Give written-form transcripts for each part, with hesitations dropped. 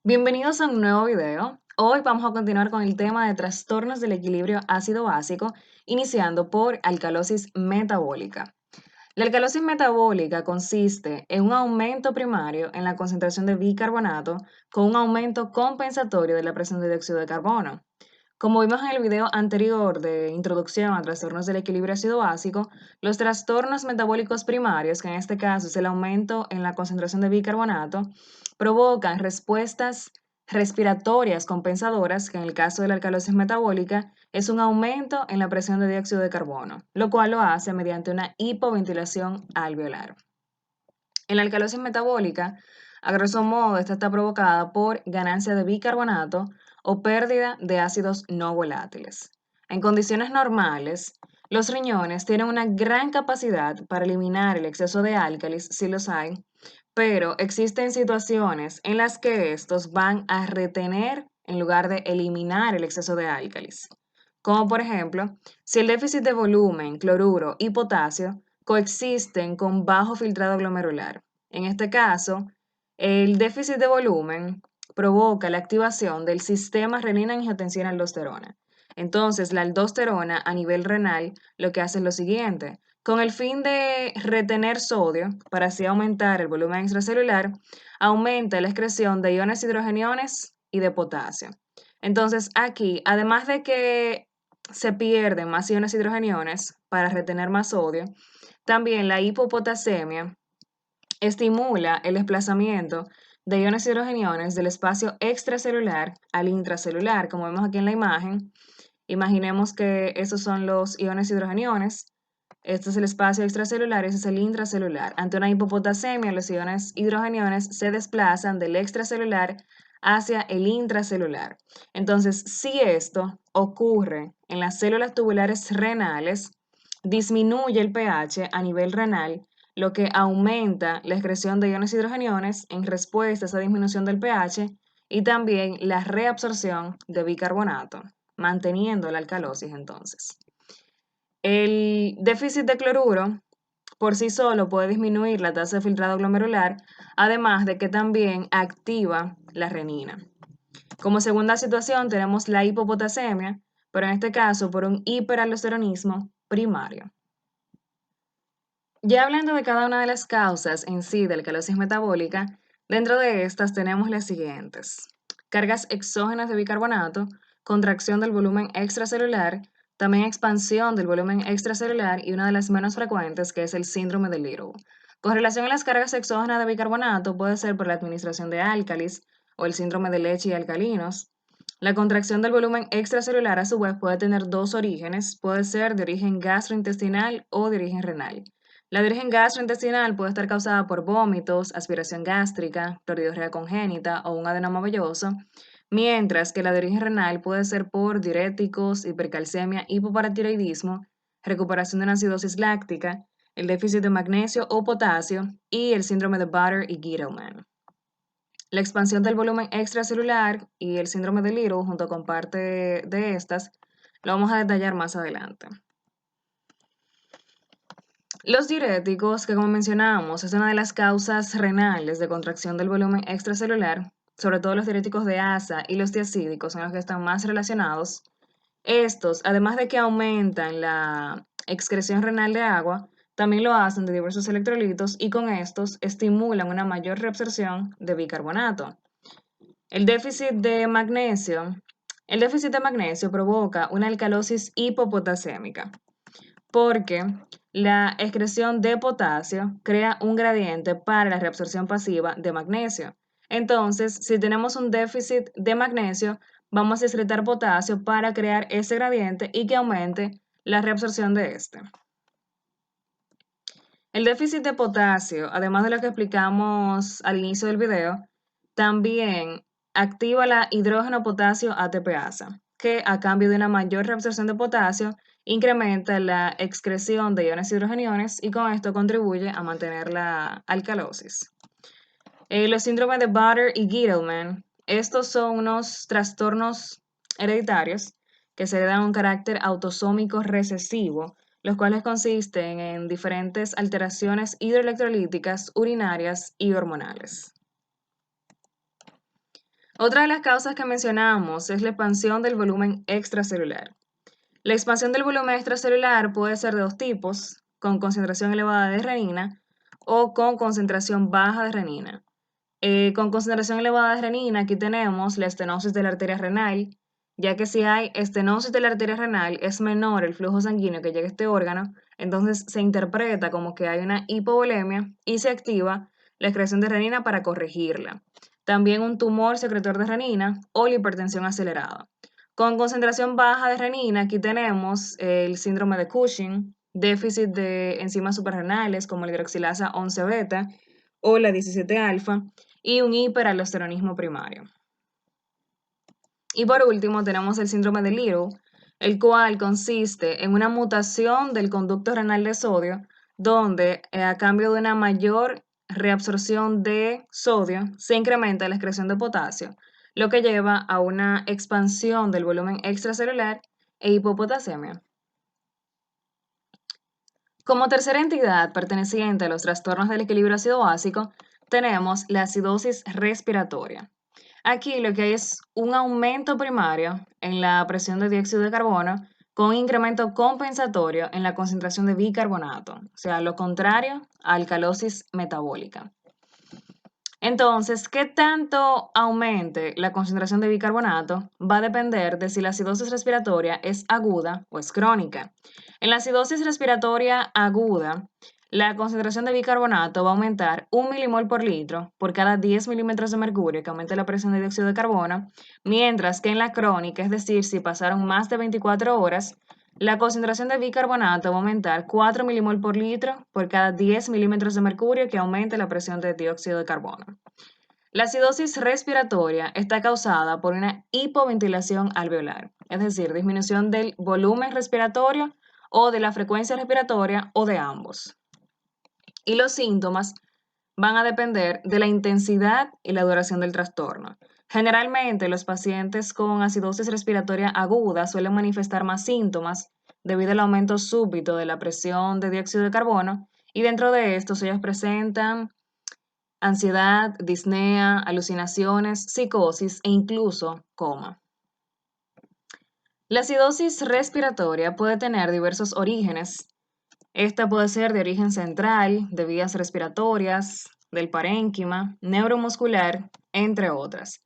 Bienvenidos a un nuevo video. Hoy vamos a continuar con el tema de trastornos del equilibrio ácido-básico, iniciando por alcalosis metabólica. La alcalosis metabólica consiste en un aumento primario en la concentración de bicarbonato con un aumento compensatorio de la presión de dióxido de carbono. Como vimos en el video anterior de introducción a trastornos del equilibrio ácido-básico, los trastornos metabólicos primarios, que en este caso es el aumento en la concentración de bicarbonato, provocan respuestas respiratorias compensadoras, que en el caso de la alcalosis metabólica es un aumento en la presión de dióxido de carbono, lo cual lo hace mediante una hipoventilación alveolar. En la alcalosis metabólica, a grosso modo, esta está provocada por ganancia de bicarbonato o pérdida de ácidos no volátiles. En condiciones normales, los riñones tienen una gran capacidad para eliminar el exceso de álcalis si los hay, pero existen situaciones en las que estos van a retener en lugar de eliminar el exceso de álcalis. Como por ejemplo, si el déficit de volumen, cloruro y potasio coexisten con bajo filtrado glomerular. En este caso, el déficit de volumen provoca la activación del sistema renina-angiotensina-aldosterona. Entonces, la aldosterona a nivel renal lo que hace es lo siguiente: con el fin de retener sodio, para así aumentar el volumen extracelular, aumenta la excreción de iones hidrogeniones y de potasio. Entonces, aquí, además de que se pierden más iones hidrogeniones para retener más sodio, también la hipopotasemia estimula el desplazamiento de iones hidrogeniones del espacio extracelular al intracelular, como vemos aquí en la imagen. Imaginemos que esos son los iones hidrogeniones. Este es el espacio extracelular, ese es el intracelular. Ante una hipopotasemia, los iones hidrogeniones se desplazan del extracelular hacia el intracelular. Entonces, si esto ocurre en las células tubulares renales, disminuye el pH a nivel renal, lo que aumenta la excreción de iones hidrogeniones en respuesta a esa disminución del pH y también la reabsorción de bicarbonato, manteniendo la alcalosis entonces. El déficit de cloruro por sí solo puede disminuir la tasa de filtrado glomerular, además de que también activa la renina. Como segunda situación tenemos la hipopotasemia, pero en este caso por un hiperaldosteronismo primario. Ya hablando de cada una de las causas en sí de la alcalosis metabólica, dentro de estas tenemos las siguientes: cargas exógenas de bicarbonato, contracción del volumen extracelular, también expansión del volumen extracelular y una de las menos frecuentes que es el síndrome de Little. Con relación a las cargas exógenas de bicarbonato, puede ser por la administración de álcalis o el síndrome de Leche y alcalinos. La contracción del volumen extracelular a su vez puede tener dos orígenes, puede ser de origen gastrointestinal o de origen renal. La de origen gastrointestinal puede estar causada por vómitos, aspiración gástrica, clorhidria congénita o un adenoma velloso, mientras que la de origen renal puede ser por diuréticos, hipercalcemia, hipoparatiroidismo, recuperación de una acidosis láctica, el déficit de magnesio o potasio y el síndrome de Bartter y Gitelman. La expansión del volumen extracelular y el síndrome de Little, junto con parte de estas, lo vamos a detallar más adelante. Los diuréticos, que como mencionábamos, es una de las causas renales de contracción del volumen extracelular, sobre todo los diuréticos de asa y los tiacídicos son los que están más relacionados. Estos, además de que aumentan la excreción renal de agua, también lo hacen de diversos electrolitos y con estos estimulan una mayor reabsorción de bicarbonato. El déficit de magnesio. El déficit de magnesio provoca una alcalosis hipopotasémica porque la excreción de potasio crea un gradiente para la reabsorción pasiva de magnesio. Entonces, si tenemos un déficit de magnesio, vamos a excretar potasio para crear ese gradiente y que aumente la reabsorción de este. El déficit de potasio, además de lo que explicamos al inicio del video, también activa la hidrógeno-potasio ATPasa, que a cambio de una mayor reabsorción de potasio, incrementa la excreción de iones hidrogeniones y con esto contribuye a mantener la alcalosis. Los síndromes de Bartter y Gitelman, estos son unos trastornos hereditarios que se le dan un carácter autosómico recesivo, los cuales consisten en diferentes alteraciones hidroelectrolíticas, urinarias y hormonales. Otra de las causas que mencionamos es la expansión del volumen extracelular. La expansión del volumen extracelular puede ser de dos tipos, con concentración elevada de renina o con concentración baja de renina. Con concentración elevada de renina, aquí tenemos la estenosis de la arteria renal, ya que si hay estenosis de la arteria renal es menor el flujo sanguíneo que llega a este órgano, entonces se interpreta como que hay una hipovolemia y se activa la excreción de renina para corregirla. También un tumor secretor de renina o la hipertensión acelerada. Con concentración baja de renina, aquí tenemos el síndrome de Cushing, déficit de enzimas suprarrenales como la hidroxilasa 11 beta o la 17 alfa y un hiperaldosteronismo primario. Y por último tenemos el síndrome de Little, el cual consiste en una mutación del conducto renal de sodio, donde a cambio de una mayor reabsorción de sodio se incrementa la excreción de potasio, lo que lleva a una expansión del volumen extracelular e hipopotasemia. Como tercera entidad perteneciente a los trastornos del equilibrio ácido-básico, tenemos la acidosis respiratoria. Aquí lo que hay es un aumento primario en la presión de dióxido de carbono con un incremento compensatorio en la concentración de bicarbonato, o sea, lo contrario a alcalosis metabólica. Entonces, ¿qué tanto aumente la concentración de bicarbonato? Va a depender de si la acidosis respiratoria es aguda o es crónica. En la acidosis respiratoria aguda, la concentración de bicarbonato va a aumentar 1 milimol por litro por cada 10 milímetros de mercurio que aumente la presión de dióxido de carbono, mientras que en la crónica, es decir, si pasaron más de 24 horas, la concentración de bicarbonato va a aumentar 4 milimol por litro por cada 10 milímetros de mercurio que aumente la presión de dióxido de carbono. La acidosis respiratoria está causada por una hipoventilación alveolar, es decir, disminución del volumen respiratorio o de la frecuencia respiratoria o de ambos. Y los síntomas van a depender de la intensidad y la duración del trastorno. Generalmente, los pacientes con acidosis respiratoria aguda suelen manifestar más síntomas debido al aumento súbito de la presión de dióxido de carbono y dentro de estos ellos presentan ansiedad, disnea, alucinaciones, psicosis e incluso coma. La acidosis respiratoria puede tener diversos orígenes. Esta puede ser de origen central, de vías respiratorias, del parénquima, neuromuscular, entre otras.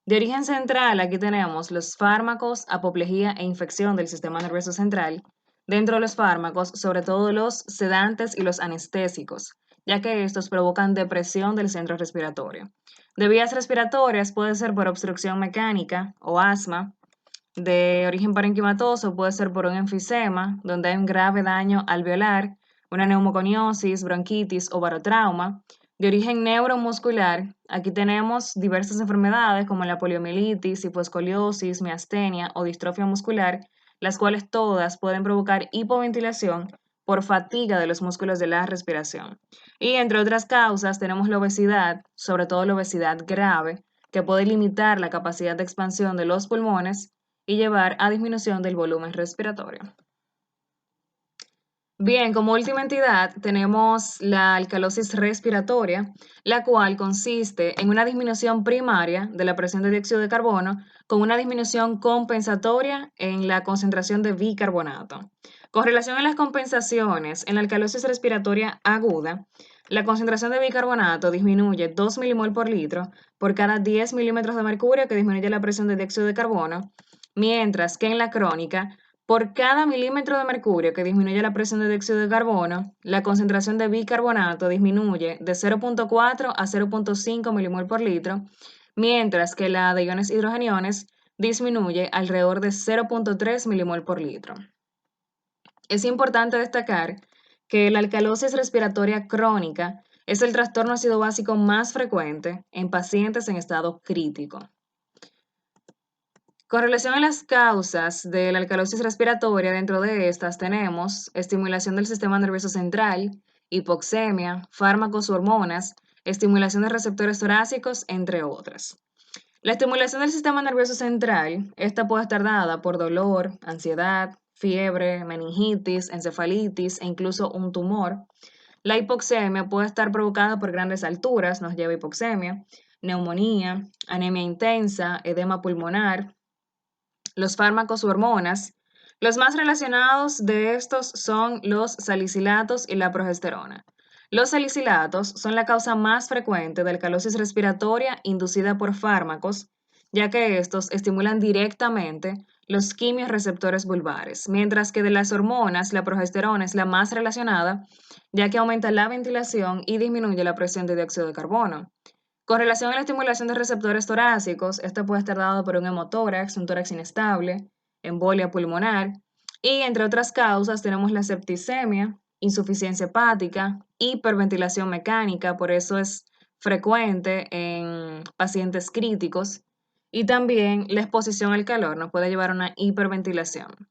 De origen central, aquí tenemos los fármacos, apoplejía e infección del sistema nervioso central. Dentro de los fármacos, sobre todo los sedantes y los anestésicos, ya que estos provocan depresión del centro respiratorio. De vías respiratorias puede ser por obstrucción mecánica o asma. De origen parenquimatoso puede ser por un enfisema, donde hay un grave daño alveolar, una neumoconiosis, bronquitis o barotrauma. De origen neuromuscular, aquí tenemos diversas enfermedades como la poliomielitis, hiposcoliosis, miastenia o distrofia muscular, las cuales todas pueden provocar hipoventilación por fatiga de los músculos de la respiración. Y entre otras causas tenemos la obesidad, sobre todo la obesidad grave, que puede limitar la capacidad de expansión de los pulmones y llevar a disminución del volumen respiratorio. Bien, como última entidad tenemos la alcalosis respiratoria, la cual consiste en una disminución primaria de la presión de dióxido de carbono con una disminución compensatoria en la concentración de bicarbonato. Con relación a las compensaciones, en la alcalosis respiratoria aguda, la concentración de bicarbonato disminuye 2 milimol por litro por cada 10 milímetros de mercurio que disminuye la presión de dióxido de carbono, mientras que en la crónica, por cada milímetro de mercurio que disminuye la presión de dióxido de carbono, la concentración de bicarbonato disminuye de 0.4 a 0.5 milimol por litro, mientras que la de iones hidrogeniones disminuye alrededor de 0.3 milimol por litro. Es importante destacar que la alcalosis respiratoria crónica es el trastorno ácido básico más frecuente en pacientes en estado crítico. Con relación a las causas de la alcalosis respiratoria, dentro de estas tenemos estimulación del sistema nervioso central, hipoxemia, fármacos u hormonas, estimulación de receptores torácicos, entre otras. La estimulación del sistema nervioso central, esta puede estar dada por dolor, ansiedad, fiebre, meningitis, encefalitis e incluso un tumor. La hipoxemia puede estar provocada por grandes alturas, nos lleva a hipoxemia, neumonía, anemia intensa, edema pulmonar, los fármacos u hormonas. Los más relacionados de estos son los salicilatos y la progesterona. Los salicilatos son la causa más frecuente de alcalosis respiratoria inducida por fármacos, ya que estos estimulan directamente los quimiorreceptores vulvares, mientras que de las hormonas, la progesterona es la más relacionada, ya que aumenta la ventilación y disminuye la presión de dióxido de carbono. Con relación a la estimulación de receptores torácicos, esto puede estar dado por un hemotórax, un tórax inestable, embolia pulmonar y entre otras causas tenemos la septicemia, insuficiencia hepática, hiperventilación mecánica, por eso es frecuente en pacientes críticos y también la exposición al calor nos puede llevar a una hiperventilación.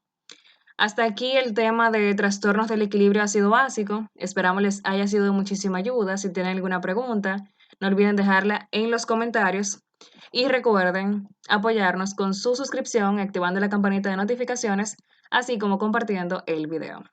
Hasta aquí el tema de trastornos del equilibrio ácido básico. Esperamos les haya sido de muchísima ayuda. Si tienen alguna pregunta, no olviden dejarla en los comentarios y recuerden apoyarnos con su suscripción, activando la campanita de notificaciones, así como compartiendo el video.